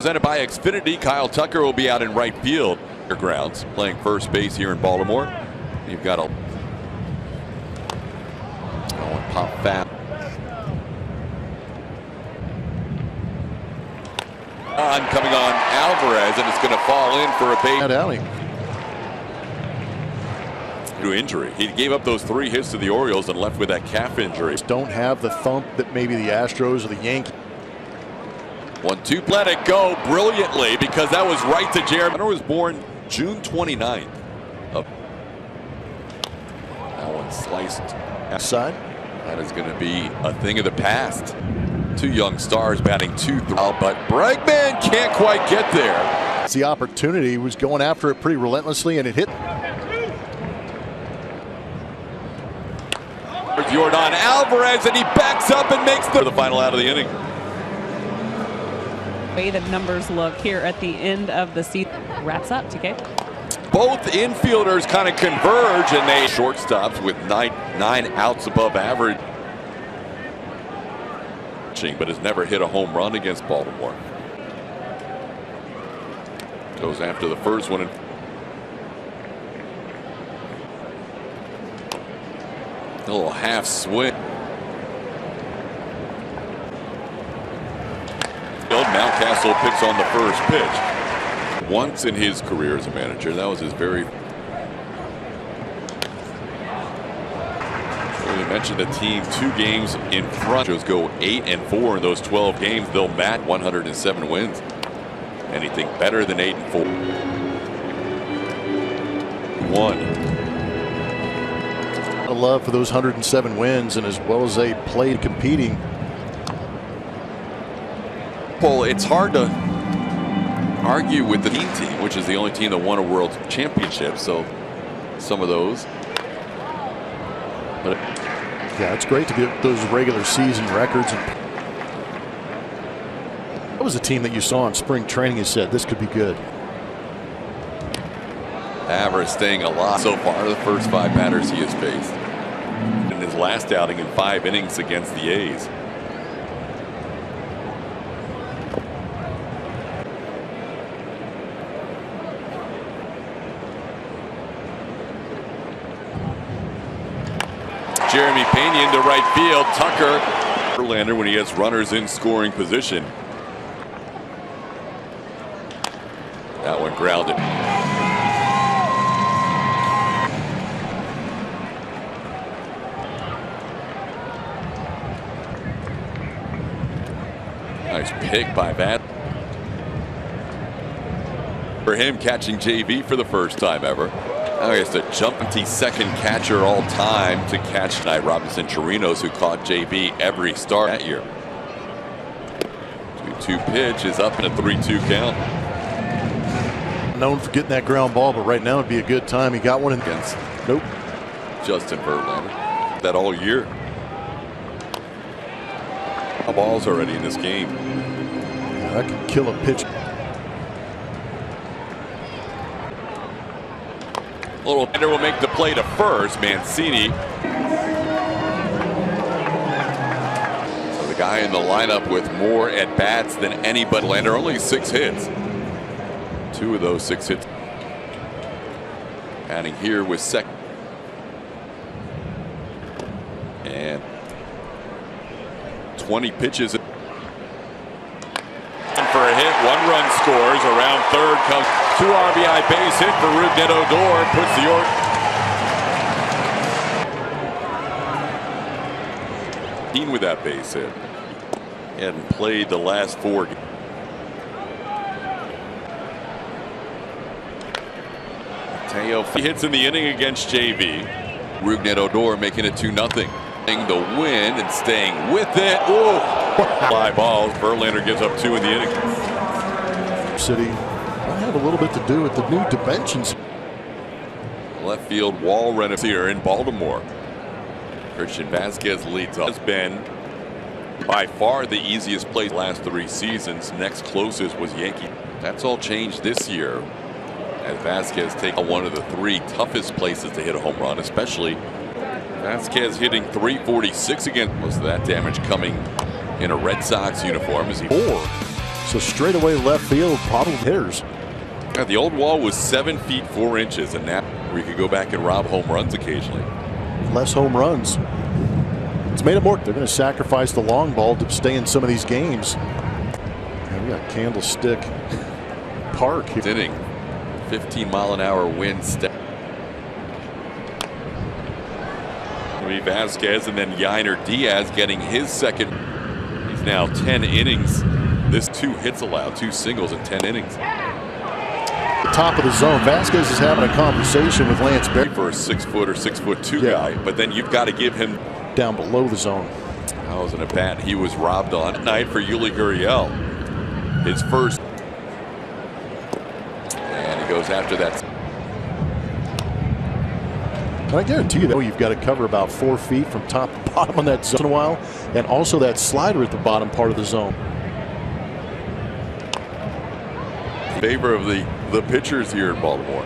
Presented by Xfinity, Kyle Tucker will be out in right field. Grounds playing first base here in Baltimore. You've got a pop fat coming on Alvarez, and it's going to fall in for a base due to injury. He gave up those 3 hits to the Orioles and left with that calf injury. Don't have the thump that maybe the Astros or the Yankees. 1-2, let it go brilliantly because that was right to Jeremy. Hunter was born June 29th. That one sliced outside. That is going to be a thing of the past. 2 young stars batting 2-3, but Bregman can't quite get there. It's the opportunity. He was going after it pretty relentlessly, and it hit. Jordan Alvarez, and he backs up and makes the final out of the inning. Way the numbers look here at the end of the season. Wraps up, TK. Both infielders kind of converge, and they shortstops with nine outs above average, but has never hit a home run against Baltimore. Goes after the first one. A little half swing. Mountcastle picks on the first pitch. Once in his career as a manager, that was his very. We mentioned the team 2 games in front. Astros go 8-4 in those 12 games. They'll match 107 wins. Anything better than 8-4. 1. A love for those 107 wins, and as well as they played competing. Well, it's hard to argue with the team, which is the only team that won a world championship. So some of those. But yeah, it's great to get those regular season records. That was a team that you saw in spring training. You said this could be good. Alvarez staying alive so far. The first 5 batters he has faced in his last outing in 5 innings against the A's. Jeremy Pena into right field. Tucker Verlander when he has runners in scoring position. That one grounded. Nice pick by Bat. For him catching JV for the first time ever. I guess the jumpy second catcher all time to catch tonight. Robinson Chirinos, who caught JV every start that year. 2-2 pitch is up in a 3-2 count. Known for getting that ground ball, but right now would be a good time. He got one in against Justin Verlander. That all year. Balls already in this game. Yeah, that could kill a pitch. Little Bender will make the play to first. Mancini. So the guy in the lineup with more at bats than anybody. Lander only 6 hits. 2 of those 6 hits. Batting here with second. And 20 pitches. And for a hit, 1 run scores. Around third comes 2 RBI base hit for Rougned Odor. Puts the Orioles with that base hit. Hadn't played the last 4 games. Mateo hits in the inning against JV. Rougned Odor making it 2-0. The win and staying with it. Whoa. 5 balls. Verlander gives up 2 in the inning. City will have a little bit to do with the new dimensions. Left field wall renovation here in Baltimore. Christian Vasquez leads off. Has been by far the easiest play last 3 seasons. Next closest was Yankee. That's all changed this year as Vasquez takes one of the 3 toughest places to hit a home run, especially Vasquez hitting .346 again. Most of that damage coming in a Red Sox uniform as he 4 So straight away left field, problem hitters. Yeah, the old wall was 7 feet 4 inches, and now we could go back and rob home runs occasionally. Less home runs. It's made it more. They're going to sacrifice the long ball to stay in some of these games. And we got Candlestick Park. Inning, 15-mile-an-hour wind step. Vasquez and then Yainer Diaz getting his second. He's now 10 innings. This 2 hits allowed, 2 singles in 10 innings. Top of the zone. Vasquez is having a conversation with Lance Berry for a 6-foot or 6'2" guy, but then you've got to give him down below the zone. That wasn't a bat he was robbed on at night for Yuli Gurriel. His first, and he goes after that. And I guarantee you that you've got to cover about 4 feet from top to bottom on that zone in a while, and also that slider at the bottom part of the zone. In favor of the pitchers here in Baltimore.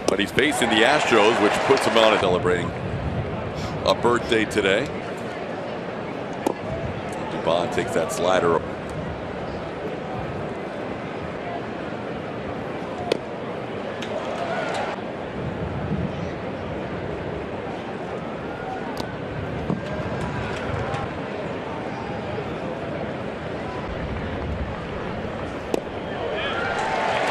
But he's facing the Astros, which puts him on celebrating a birthday today. Dubon takes that slider.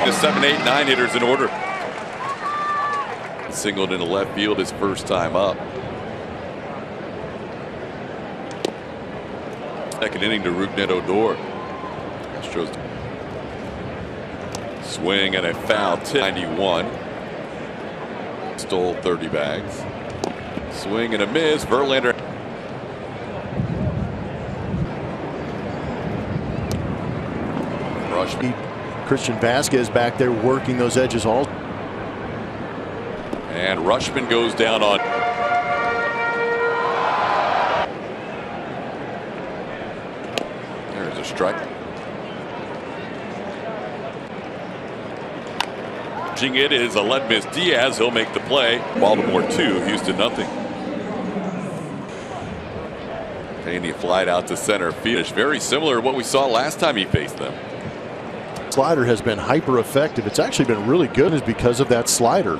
The 7, 8, 9 hitters in order. Singled into left field his first time up. Second inning to Rougned Odor. Astros swing and a foul. 91. Stole 30 bags. Swing and a miss. Verlander. Rush. Christian Vasquez back there working those edges all. And Rushman goes down on. There's a strike. It is a lead miss. Diaz, he'll make the play. Baltimore 2, Houston nothing. Pena flied out to center field. Very similar to what we saw last time he faced them. Slider has been hyper effective. It's actually been really good is because of that slider.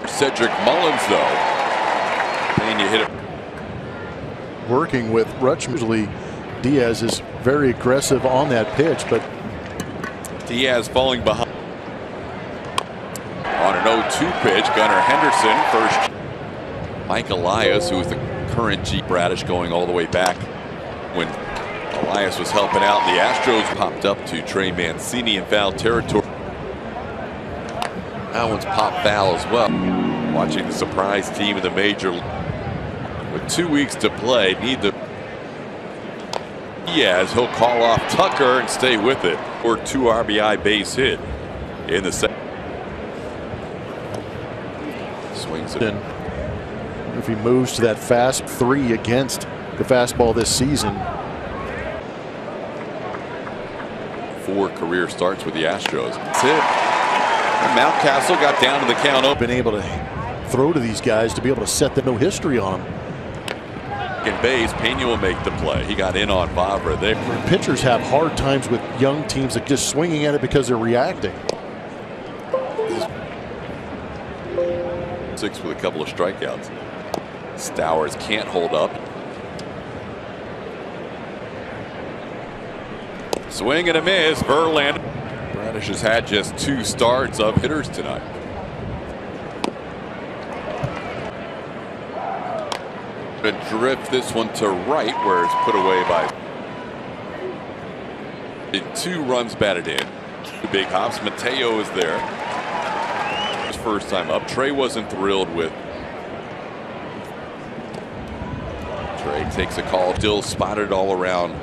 Cedric Mullins though. Pena hit it. Working with Rushman. Usually Diaz is very aggressive on that pitch, but Diaz falling behind. On an 0-2 pitch, Gunnar Henderson first. Mike Elias, who is the current G. Bradish going all the way back when Elias was helping out. The Astros popped up to Trey Mancini in foul territory. That one's popped foul as well. Watching the surprise team in the major with 2 weeks to play. Need the Diaz. He'll call off Tucker and stay with it. Or 2 RBI base hit in the second. Swings it. If he moves to that fast 3 against the fastball this season. 4 career starts with the Astros. That's it. And Mountcastle got down to the count. Been able to throw to these guys to be able to set the no history on them. In base, Pena will make the play. He got in on Vavra there. Pitchers have hard times with young teams that just swinging at it because they're reacting. 6 with a couple of strikeouts. Stowers can't hold up. Swing and a miss. Verlander. Bradish has had just 2 starts of hitters tonight. And drift this one to right where it's put away by. In 2 runs batted in. The big hops. Mateo is there. His first time up. Trey wasn't thrilled with. Trey takes a call. Still spotted all around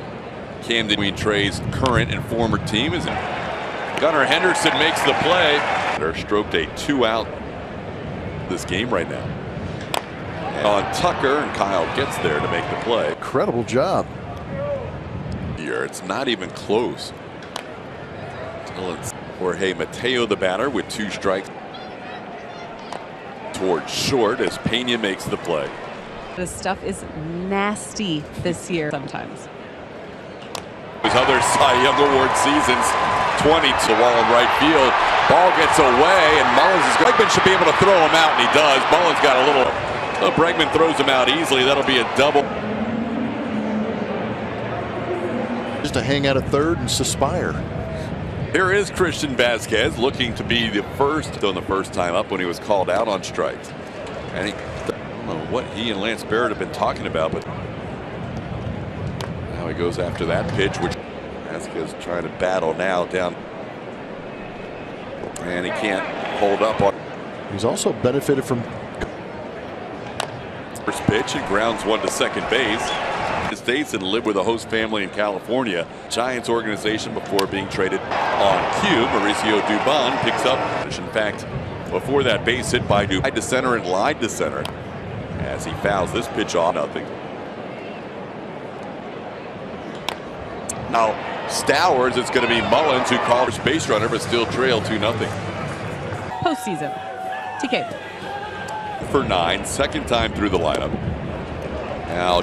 Camden between Trey's current and former team. Is Gunnar Henderson makes the play. They're stroked a 2-out this game right now. And on Tucker, and Kyle gets there to make the play. Incredible job. Here, it's not even close. It's Jorge Mateo, the batter, with 2 strikes. Towards short as Pena makes the play. This stuff is nasty this year sometimes. His other Cy Young Award seasons, 20 to the wall in right field. Ball gets away, and Bregman should be able to throw him out, and he does. Mullins got a little. Bregman throws him out easily. That'll be a double. Just to hang out at third and suspire. Here is Christian Vazquez looking to be the first on the first time up when he was called out on strikes. And I don't know what he and Lance Barrett have been talking about, but now he goes after that pitch, which Vazquez trying to battle now down. And he can't hold up on. He's also benefited from first pitch and grounds one to second base. States and lived with a host family in California. Giants organization before being traded on cue. Mauricio Dubon picks up. In fact, before that base hit by Dubon to center and lied to center as he fouls this pitch off. Nothing. Now Stowers, it's going to be Mullins who calls base runner, but still trail 2-0. Postseason. TK. For 9, second time through the lineup. Now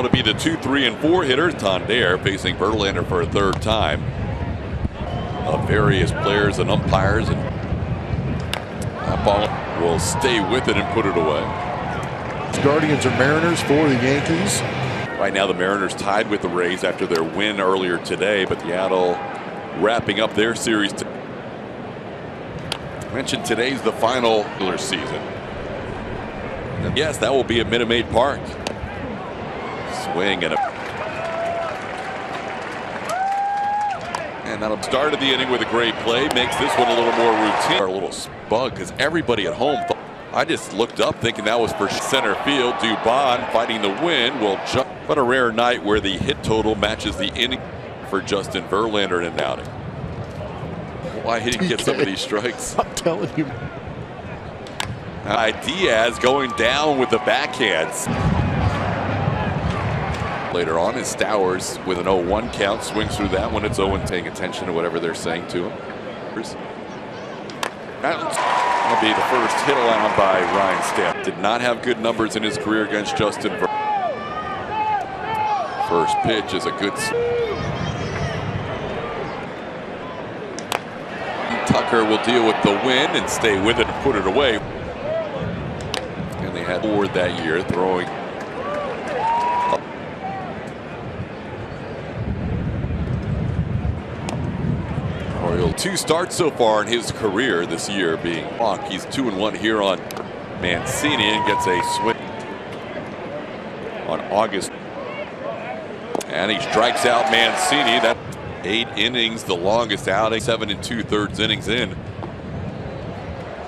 to be the 2, 3, and 4 hitter. Tondare facing Verlander for a third time. Of various players and umpires, and that ball will stay with it and put it away. Guardians or Mariners for the Yankees. Right now the Mariners tied with the Rays after their win earlier today, but Seattle wrapping up their series. I mentioned today's the final season. And yes, that will be at Minute Maid Park. Swing and that'll start of the inning with a great play. Makes this one a little more routine. A little bug because everybody at home. I just looked up thinking that was for center field. Dubon fighting the wind will jump. But a rare night where the hit total matches the inning for Justin Verlander in an outing. Why he didn't get some of these strikes? I'm telling you. Diaz going down with the backhands. Later on is Stowers with an 0-1 count, swings through that one. It's 0-1, paying attention to whatever they're saying to him. That'll be the first hit allowed by Ryan Stamp. Did not have good numbers in his career against Justin Verlander. First pitch is a good. Tucker will deal with the win and stay with it and put it away. And they had forward that year throwing. Oriole 2 starts so far in his career this year being Hawk. He's 2-1 here on Mancini and gets a swing on August. And he strikes out Mancini. That 8 innings, the longest outing, 7 2/3 innings in.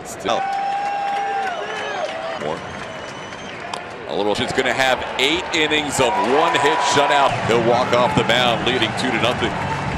Still more. A little. It's going to have 8 innings of 1 hit shutout. He'll walk off the mound, leading 2-0.